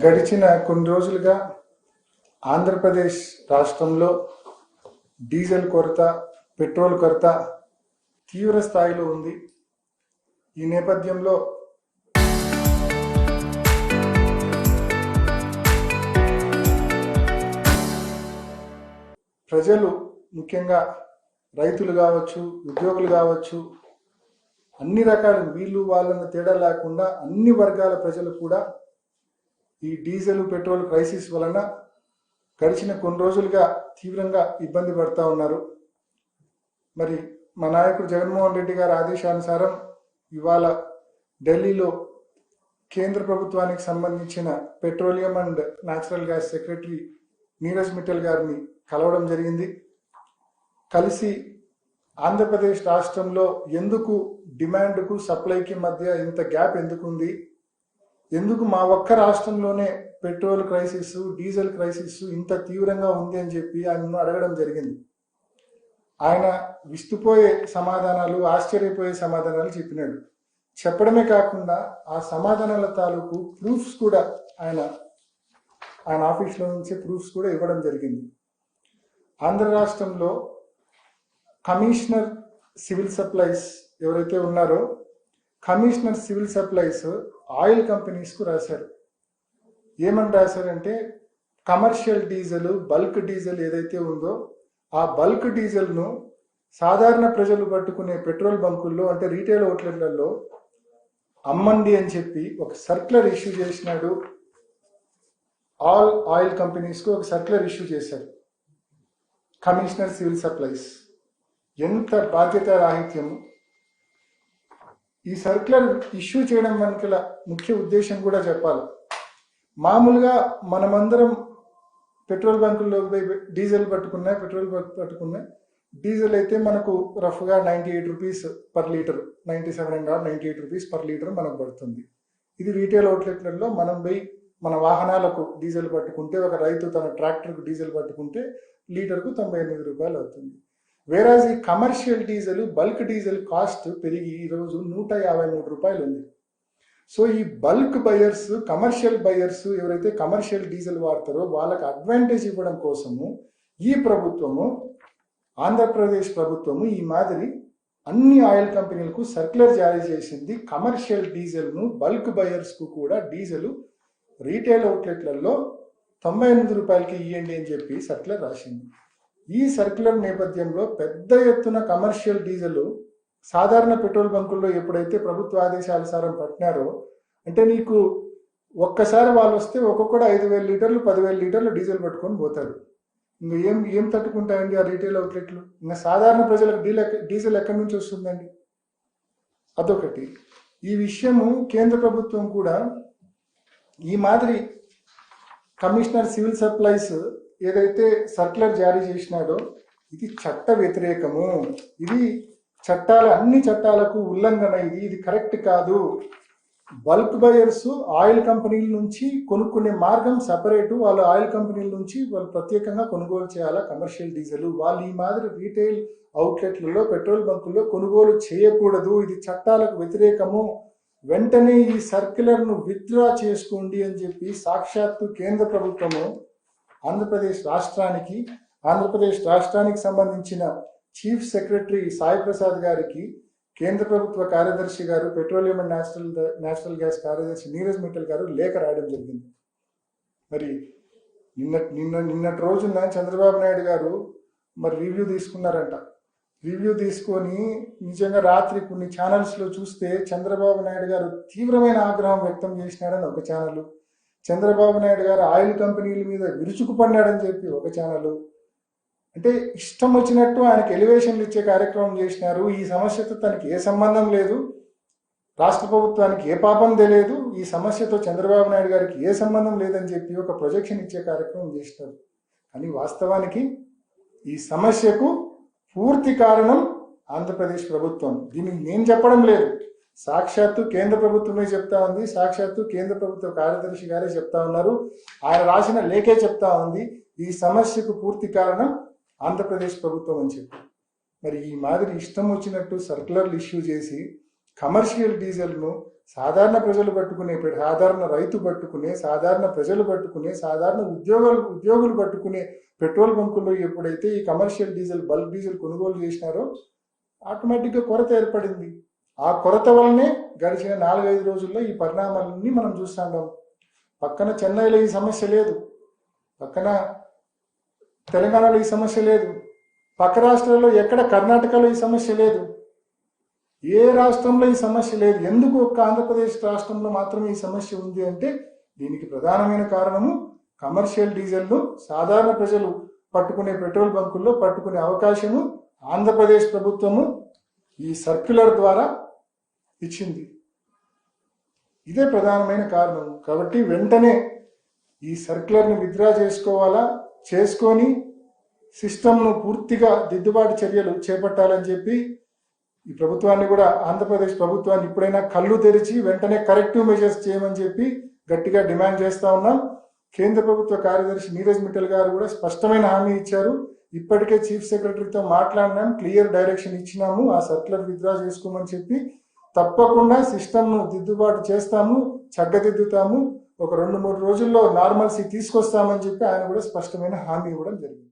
గడిచిన కొన్ని రోజులుగా ఆంధ్రప్రదేశ్ రాష్ట్రంలో డీజిల్ కొరత, పెట్రోల్ కొరత తీవ్ర స్థాయిలో ఉంది. ఈ నేపథ్యంలో ప్రజలు, ముఖ్యంగా రైతులు కావచ్చు, ఉద్యోగులు కావచ్చు, అన్ని రకాల వీళ్ళు వాళ్ళని తేడా లేకుండా అన్ని వర్గాల ప్రజలు కూడా ఈ డీజిల్ పెట్రోల్ క్రైసిస్ వలన గడిచిన కొన్ని రోజులుగా తీవ్రంగా ఇబ్బంది పడుతూ ఉన్నారు. మరి మా నాయకుడు జగన్మోహన్ రెడ్డి గారి ఆదేశానుసారం ఇవాళ ఢిల్లీలో కేంద్ర ప్రభుత్వానికి సంబంధించిన petroleum and natural gas secretary Neeraj Mittal గారిని కలవడం జరిగింది. కలిసి ఆంధ్రప్రదేశ్ రాష్ట్రంలో ఎందుకు డిమాండ్కు సప్లైకి మధ్య ఇంత గ్యాప్ ఎందుకు ఉంది, ఎందుకు మా ఒక్క రాష్ట్రంలోనే పెట్రోల్ క్రైసిస్, డీజిల్ క్రైసిస్ ఇంత తీవ్రంగా ఉంది అని చెప్పి ఆయనను అడగడం జరిగింది. ఆయన విస్తుపోయే సమాధానాలు, ఆశ్చర్యపోయే సమాధానాలు చెప్పినాడు. చెప్పడమే కాకుండా ఆ సమాధానాల తాలూకు ప్రూఫ్స్ కూడా ఆయన ఆఫీస్లో నుంచి ప్రూఫ్స్ కూడా ఇవ్వడం జరిగింది. ఆంధ్ర రాష్ట్రంలో కమిషనర్ సివిల్ సప్లైస్ ఎవరైతే ఉన్నారో, కమిషనర్ సివిల్ సప్లైస్ ఆయిల్ కంపెనీస్కు రాశారు. ఏమని రాశారంటే, కమర్షియల్ డీజిల్, బల్క్ డీజిల్ ఏదైతే ఉందో ఆ బల్క్ డీజిల్ను సాధారణ ప్రజలు పట్టుకునే పెట్రోల్ బంకుల్లో, అంటే రీటైల్ అవుట్లెట్లలో అమ్మండి అని చెప్పి ఒక సర్క్యులర్ ఇష్యూ చేసినాడు. ఆల్ ఆయిల్ కంపెనీస్కు ఒక సర్క్యులర్ ఇష్యూ చేశారు కమిషనర్ సివిల్ సప్లైస్. ఎంత బాధ్యత రాహిత్యము! ఈ సర్క్యులర్ ఇష్యూ చేయడం వెనుకల ముఖ్య ఉద్దేశం కూడా చెప్పాలి. మామూలుగా మనమందరం పెట్రోల్ బంకుల్లో డీజిల్ పట్టుకున్నా డీజిల్ అయితే మనకు రఫ్గా 98 rupees per litre, 97 or 98 rupees per litre మనకు పడుతుంది. ఇది రీటైల్ అవుట్లెట్లలో మనం పోయి మన వాహనాలకు డీజిల్ పట్టుకుంటే, ఒక రైతు తన ట్రాక్టర్కు డీజిల్ పట్టుకుంటే లీటర్కు 98 రూపాయలు అవుతుంది. వేరాజ్ ఈ commercial diesel, bulk diesel cost పెరిగి ఈరోజు 153 రూపాయలు ఉంది. సో ఈ బల్క్ బయర్స్, కమర్షియల్ బయర్స్ ఎవరైతే కమర్షియల్ డీజిల్ వాడతారో వాళ్ళకి అడ్వాంటేజ్ ఇవ్వడం కోసము ఈ ప్రభుత్వము, ఆంధ్రప్రదేశ్ ప్రభుత్వము ఈ మాదిరి అన్ని ఆయిల్ కంపెనీలకు సర్క్యులర్ జారీ చేసింది. కమర్షియల్ డీజిల్ను బల్క్ బయర్స్కు కూడా డీజిల్ రీటైల్ అవుట్లెట్లలో 98 రూపాయలకి ఇవ్వండి అని చెప్పి సర్క్యులర్ రాసింది. ఈ సర్క్యులర్ నేపథ్యంలో పెద్ద ఎత్తున కమర్షియల్ డీజిల్ సాధారణ పెట్రోల్ బంకుల్లో ఎప్పుడైతే ప్రభుత్వ ఆదేశానుసారం పట్టినారో, అంటే నీకు ఒక్కసారి వాళ్ళు వస్తే ఒక్కొక్కడు 5,000 లీటర్లు 10,000 లీటర్లు డీజిల్ పట్టుకొని పోతారు. ఇంకా ఏం తట్టుకుంటాయండి ఆ రీటైల్ అవుట్లెట్లు? ఇంకా సాధారణ ప్రజలకు డీజిల్ ఎక్కడి నుంచి వస్తుందండి? అదొకటి. ఈ విషయము కేంద్ర ప్రభుత్వం కూడా ఈ మాదిరి కమిషనర్ సివిల్ సప్లైస్ ఏదైతే సర్క్యులర్ జారీ చేసినాడో ఇది చట్ట వ్యతిరేకము, ఇది అన్ని చట్టాలకు ఉల్లంఘన, ఇది కరెక్ట్ కాదు. బల్క్ బయర్స్ ఆయిల్ కంపెనీల నుంచి కొనుక్కునే మార్గం సపరేటు, వాళ్ళు ఆయిల్ కంపెనీల నుంచి వాళ్ళు ప్రత్యేకంగా కొనుగోలు చేయాలా కమర్షియల్ డీజిల్. వాళ్ళు ఈ మాదిరి రీటైల్ అవుట్లెట్లలో, పెట్రోల్ బంకుల్లో కొనుగోలు చేయకూడదు, ఇది చట్టాలకు వ్యతిరేకము. వెంటనే ఈ సర్క్యులర్ను విత్డ్రా చేసుకోండి అని చెప్పి సాక్షాత్తు కేంద్ర ప్రభుత్వము ఆంధ్రప్రదేశ్ రాష్ట్రానికి సంబంధించిన చీఫ్ సెక్రటరీ సాయి ప్రసాద్ గారికి, కేంద్ర ప్రభుత్వ కార్యదర్శి గారు, పెట్రోలియం అండ్ న్యాచురల్ గ్యాస్ కార్యదర్శి నీరజ్ మిట్టల్ గారు లేఖ రాయడం జరిగింది. మరి నిన్నటి రోజున చంద్రబాబు నాయుడు గారు మరి రివ్యూ తీసుకున్నారంట. రివ్యూ తీసుకొని నిజంగా రాత్రి కొన్ని ఛానల్స్లో చూస్తే చంద్రబాబు నాయుడు గారు తీవ్రమైన ఆగ్రహం వ్యక్తం చేసినాడని ఒక ఛానల్, చంద్రబాబు నాయుడు గారు ఆయిల్ కంపెనీల మీద విరుచుకుపడినాడని చెప్పి ఒక ఛానల్. అంటే ఇష్టం వచ్చినట్టు ఆయనకి ఎలివేషన్లు ఇచ్చే కార్యక్రమం చేసినారు. ఈ సమస్యతో తనకి ఏ సంబంధం లేదు, రాష్ట్ర ప్రభుత్వానికి ఏ పాపం తెలియదు, ఈ సమస్యతో చంద్రబాబు నాయుడు గారికి ఏ సంబంధం లేదని చెప్పి ఒక ప్రొజెక్షన్ ఇచ్చే కార్యక్రమం చేసినారు. కానీ వాస్తవానికి ఈ సమస్యకు పూర్తి కారణం ఆంధ్రప్రదేశ్ ప్రభుత్వం. దీన్ని నేను చెప్పడం లేదు, సాక్షాత్తు కేంద్ర ప్రభుత్వమే చెప్తా ఉంది, సాక్షాత్తు కేంద్ర ప్రభుత్వ కార్యదర్శి గారే చెప్తా ఉన్నారు, ఆయన రాసిన లేఖే చెప్తా ఉంది ఈ సమస్యకు పూర్తి కారణం ఆంధ్రప్రదేశ్ ప్రభుత్వం అని చెప్పి. మరి ఈ మాదిరి ఇష్టం వచ్చినట్టు సర్క్యులర్లు ఇష్యూ చేసి కమర్షియల్ డీజిల్ను సాధారణ ప్రజలు పట్టుకునే, సాధారణ రైతు పట్టుకునే, సాధారణ ప్రజలు పట్టుకునే, సాధారణ ఉద్యోగులు పట్టుకునే పెట్రోల్ బంకుల్లో ఎప్పుడైతే ఈ కమర్షియల్ డీజిల్, బల్క్ డీజిల్ కొనుగోలు చేసినారో ఆటోమేటిక్గా కొరత ఏర్పడింది. ఆ కొరత వల్లనే గడిచిన 4-5 రోజుల్లో ఈ పరిణామాలన్నీ మనం చూస్తున్నాం. పక్కన చెన్నైలో ఈ సమస్య లేదు, పక్కన తెలంగాణలో ఈ సమస్య లేదు, పక్క రాష్ట్రాల్లో ఎక్కడ కర్ణాటకలో ఈ సమస్య లేదు, ఏ రాష్ట్రంలో ఈ సమస్య లేదు. ఎందుకు ఒక్క ఆంధ్రప్రదేశ్ రాష్ట్రంలో మాత్రమే ఈ సమస్య ఉంది అంటే దీనికి ప్రధానమైన కారణము కమర్షియల్ డీజిల్ను సాధారణ ప్రజలు పట్టుకునే పెట్రోల్ బంకుల్లో పట్టుకునే అవకాశము ఆంధ్రప్రదేశ్ ప్రభుత్వము ఈ సర్క్యులర్ ద్వారా ఇచ్చింది. ఇదే ప్రధానమైన కారణం. కాబట్టి వెంటనే ఈ సర్క్యులర్ని విత్డ్రా చేసుకోవాలా, చేసుకొని సిస్టమ్ను పూర్తిగా దిద్దుబాటు చర్యలు చేపట్టాలని చెప్పి ఈ ప్రభుత్వాన్ని కూడా, ఆంధ్రప్రదేశ్ ప్రభుత్వాన్ని ఇప్పుడైనా కళ్ళు తెరిచి వెంటనే కరెక్టివ్ మెజర్స్ చేయమని చెప్పి గట్టిగా డిమాండ్ చేస్తా ఉన్నాం. కేంద్ర ప్రభుత్వ కార్యదర్శి నీరజ్ మిట్టల్ గారు కూడా స్పష్టమైన హామీ ఇచ్చారు. ఇప్పటికే చీఫ్ సెక్రటరీతో మాట్లాడినాం, క్లియర్ డైరెక్షన్ ఇచ్చినాము, ఆ సర్క్యులర్ విత్డ్రా చేసుకోమని చెప్పి. తప్పకుండా సిస్టమ్ను దిద్దుబాటు చేస్తాము, చక్కదిద్దుతాము, ఒక 2-3 రోజుల్లో నార్మల్సీ తీసుకొస్తామని చెప్పి ఆయన కూడా స్పష్టమైన హామీ ఇవ్వడం జరిగింది.